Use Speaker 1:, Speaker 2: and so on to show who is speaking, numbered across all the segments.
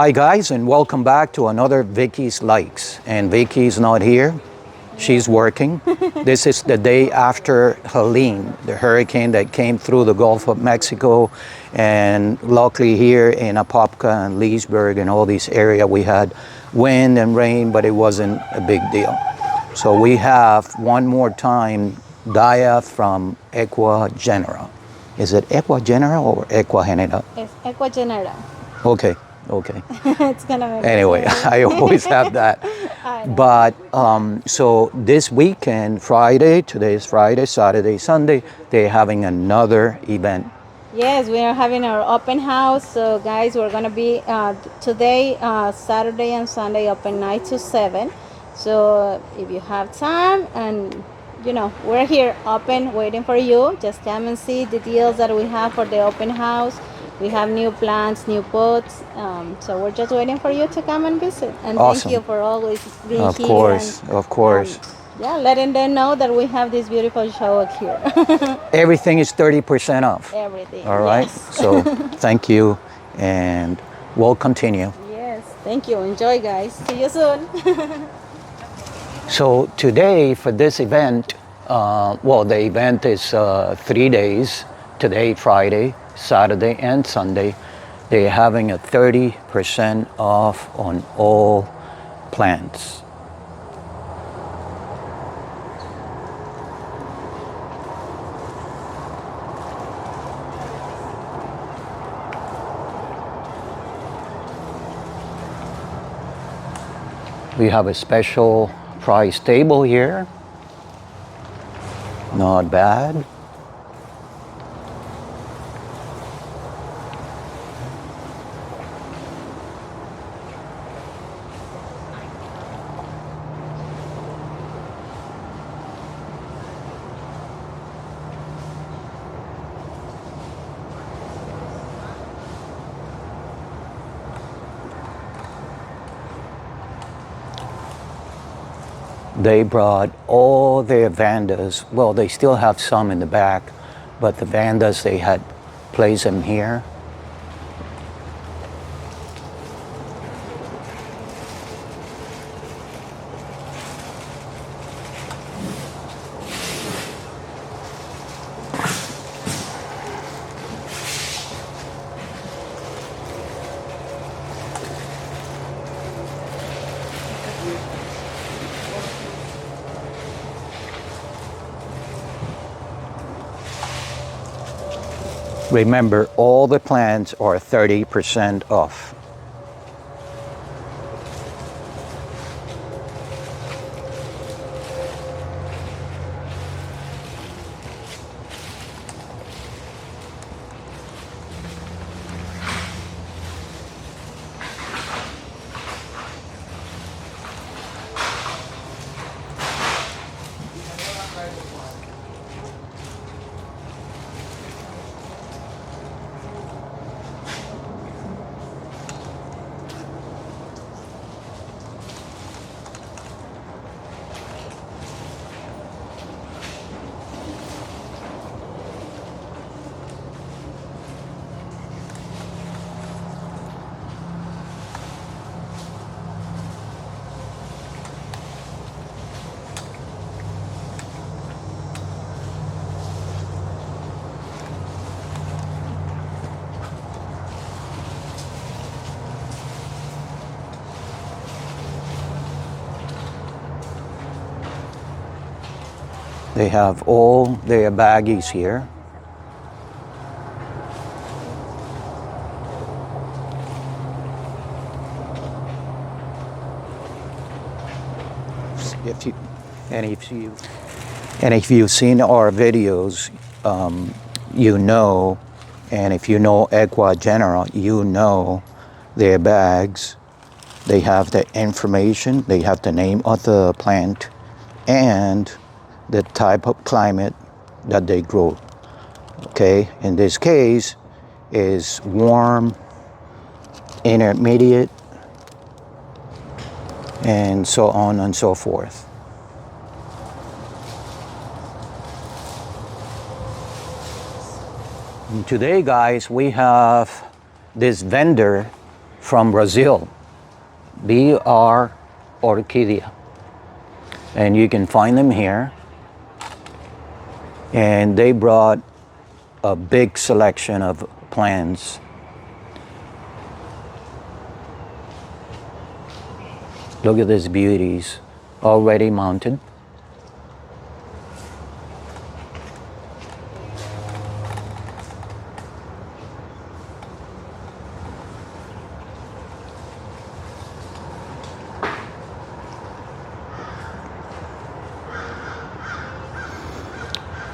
Speaker 1: Hi guys, and welcome back to another Vicky's Likes. And Vicky's not here, she's working. This is the day after Helene, the hurricane that came through the Gulf of Mexico. And luckily here in Apopka and Leesburg and all these area, we had wind and rain, but it wasn't a big deal. So we have one more time Dia from Ecuagenera. Is it Ecuagenera or Ecuagenera?
Speaker 2: It's Ecuagenera.
Speaker 1: Okay. Okay.
Speaker 2: It's gonna
Speaker 1: anyway, I always have that. But so this weekend, Friday, today is Friday, Saturday, Sunday, they're having another event.
Speaker 2: Yes, we are having our open house. So guys, we're gonna be today, Saturday and Sunday, open 9 to 7. So if you have time, and you know, we're here open waiting for you. Just come and see the deals that we have for the open house. We have new plants, new pots, so we're just waiting for you to come and visit. And
Speaker 1: awesome.
Speaker 2: Thank you for always being
Speaker 1: of
Speaker 2: here.
Speaker 1: Of course.
Speaker 2: Yeah, letting them know that we have this beautiful show here.
Speaker 1: Everything is 30% off.
Speaker 2: Everything.
Speaker 1: All right.
Speaker 2: Yes.
Speaker 1: So thank you, and we'll continue.
Speaker 2: Yes, thank you. Enjoy, guys. See you soon.
Speaker 1: So today for this event, well, the event is 3 days. Today, Friday, Saturday, and Sunday. They're having a 30% off on all plants. We have a special price table here. Not bad. They brought all their vandas. Well, they still have some in the back, but the vandas, they had placed them here. Remember, all the plants are 30% off. They have all their baggies here. If you've seen our videos, you know And if you know Ecuagenera, you know their bags. They have the information, they have the name of the plant and the type of climate that they grow. Okay, in this case is warm, intermediate, and so on and so forth. And today, guys, we have this vendor from Brazil, BR Orchid, and you can find them here. And they brought a big selection of plants. Look at these beauties, already mounted.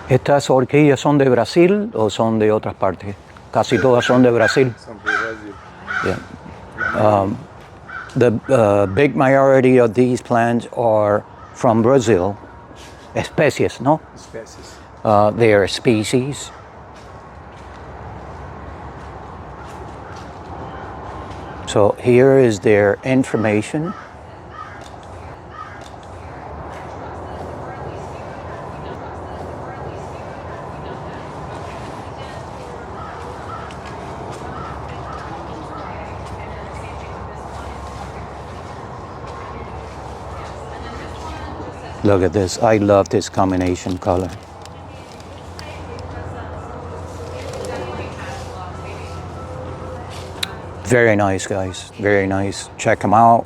Speaker 1: ¿Estas orquídeas son de Brasil o son de otras partes? Casi todas son de Brasil.
Speaker 3: Son de Brasil.
Speaker 1: Yeah. The big majority of these plants are from Brazil. Especies, no?
Speaker 3: Especies.
Speaker 1: They are species. So here is their information. Look at this. I love this combination color. Very nice, guys. Very nice. Check them out.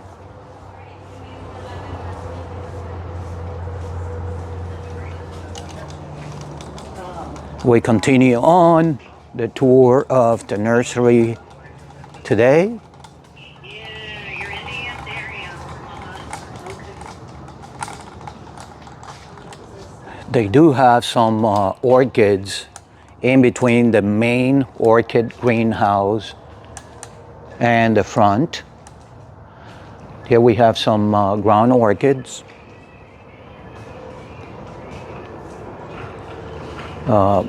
Speaker 1: We continue on the tour of the nursery today. They do have some orchids in between the main orchid greenhouse and the front. Here we have some ground orchids.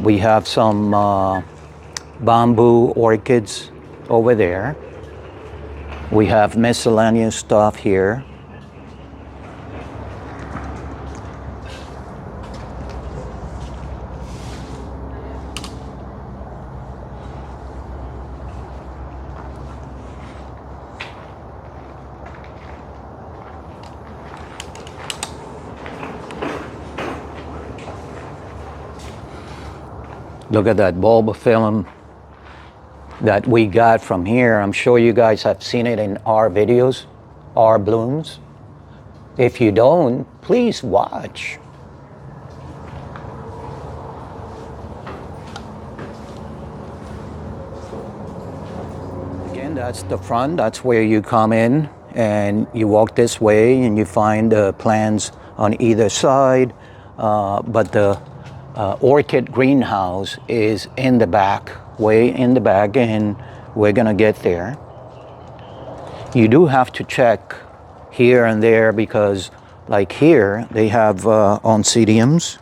Speaker 1: We have some bamboo orchids over there. We have miscellaneous stuff here. Look at that bulb film that we got from here. I'm sure you guys have seen it in our videos, our blooms. If you don't, please watch. Again, that's the front. That's where you come in and you walk this way and you find the plants on either side. But the orchid greenhouse is in the back, way in the back, and we're gonna get there. You do have to check here and there because like here they have oncidiums.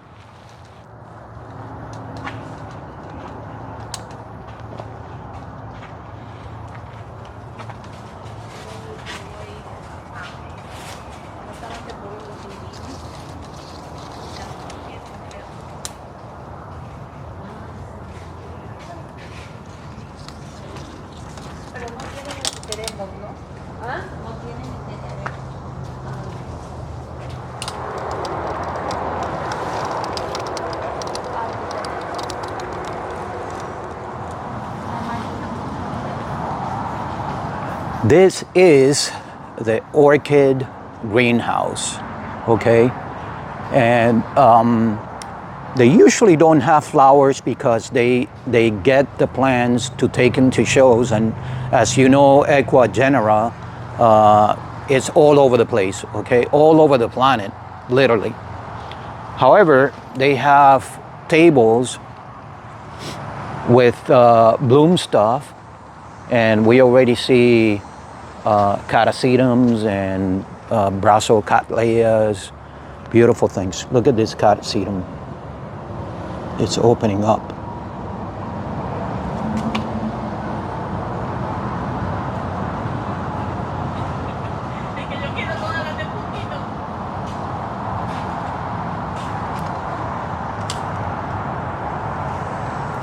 Speaker 1: This is the orchid greenhouse, okay? And they usually don't have flowers because they get the plants to take them to shows. And as you know, Ecuagenera is all over the place, okay? All over the planet, literally. However, they have tables with bloom stuff, and we already see catasetums and brassocattleyas, beautiful things. Look at this catasetum. It's opening up.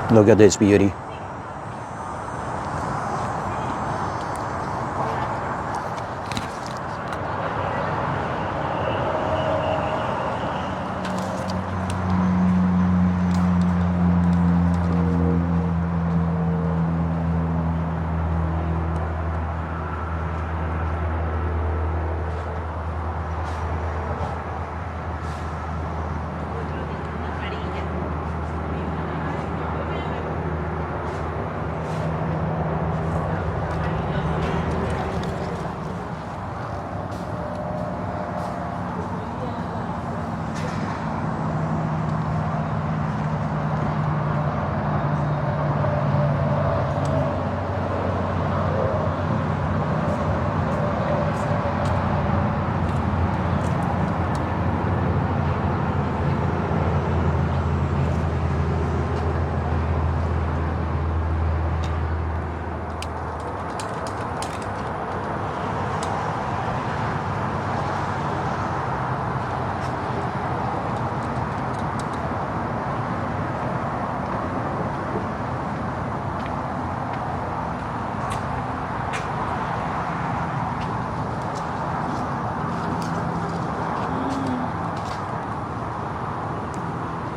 Speaker 1: Look at this beauty.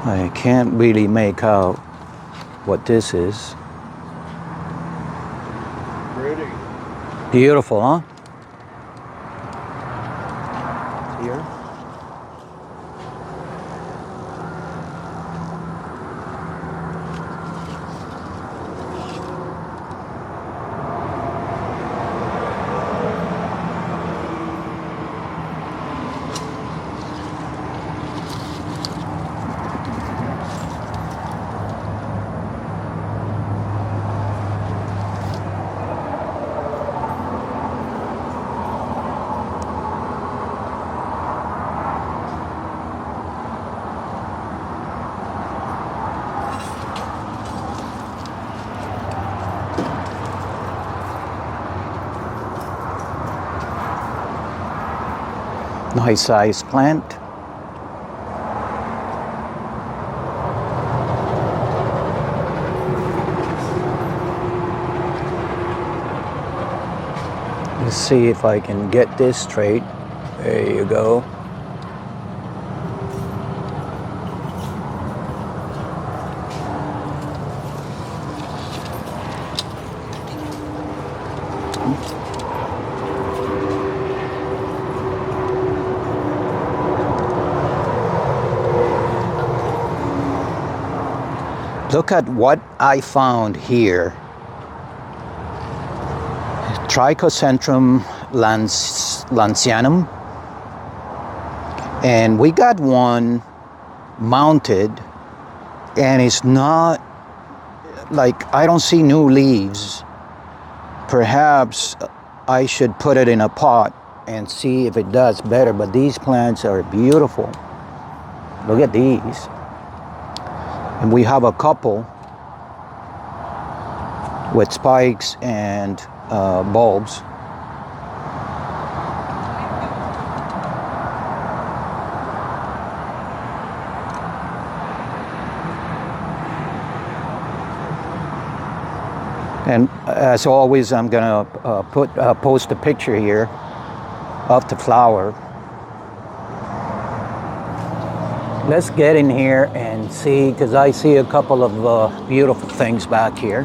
Speaker 1: I can't really make out what this is.
Speaker 3: Pretty.
Speaker 1: Beautiful, huh?
Speaker 3: Here.
Speaker 1: Nice size plant. Let's see if I can get this straight. There you go. Look at what I found here. Trichocentrum lancianum. And we got one mounted, and it's not, like, I don't see new leaves. Perhaps I should put it in a pot and see if it does better, but these plants are beautiful. Look at these. And we have a couple with spikes and bulbs. And as always, I'm gonna post a picture here of the flower. Let's get in here and see, because I see a couple of beautiful things back here.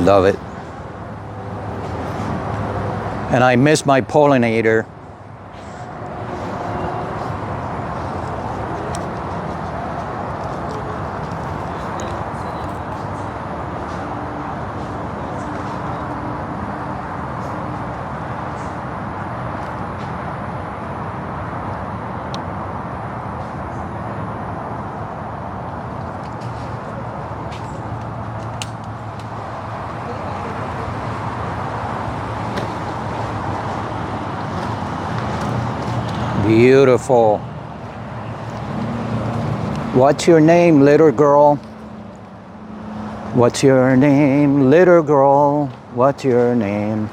Speaker 1: Love it. And I miss my pollinator. Beautiful. What's your name, little girl? What's your name, little girl? What's your name?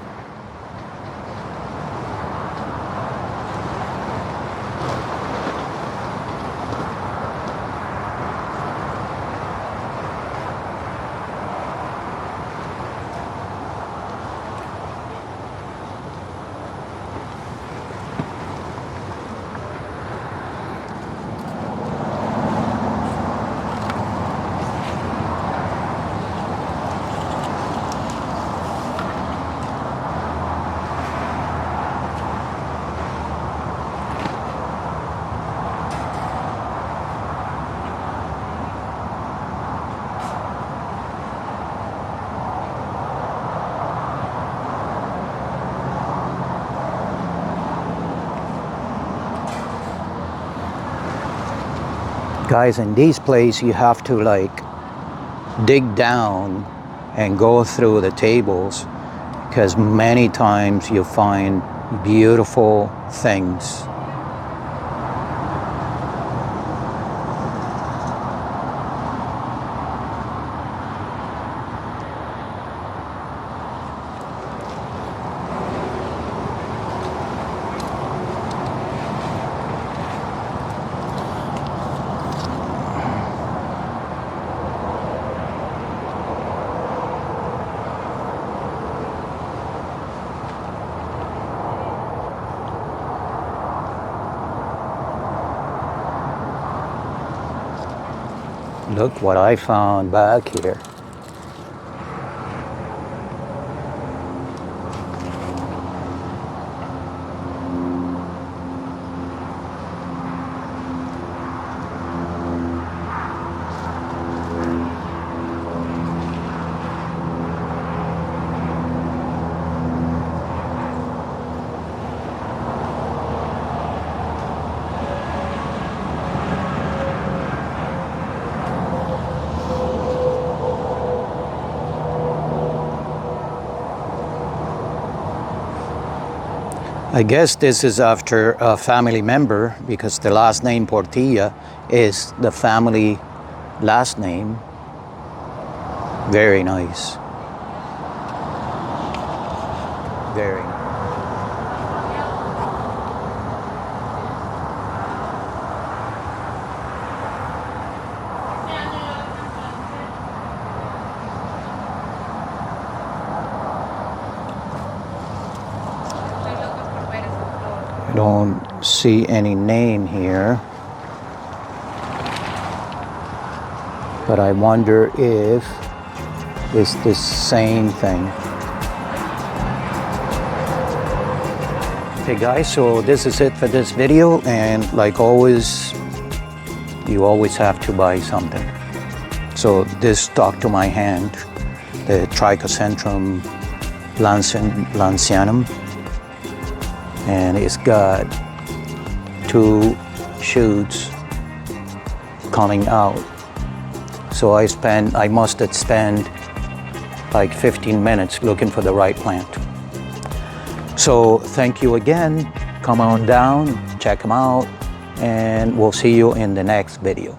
Speaker 1: Guys, in these places you have to like dig down and go through the tables because many times you find beautiful things. Look what I found back here. I guess this is after a family member because the last name Portilla is the family last name. Very nice. Very nice. I don't see any name here, but I wonder if it's the same thing. Okay guys, so this is it for this video, and like always, you always have to buy something. So this stuck to my hand, the Trichocentrum lancianum, and it's got 2 shoots coming out. So I must have spent like 15 minutes looking for the right plant. So thank you again. Come on down, check them out, and we'll see you in the next video.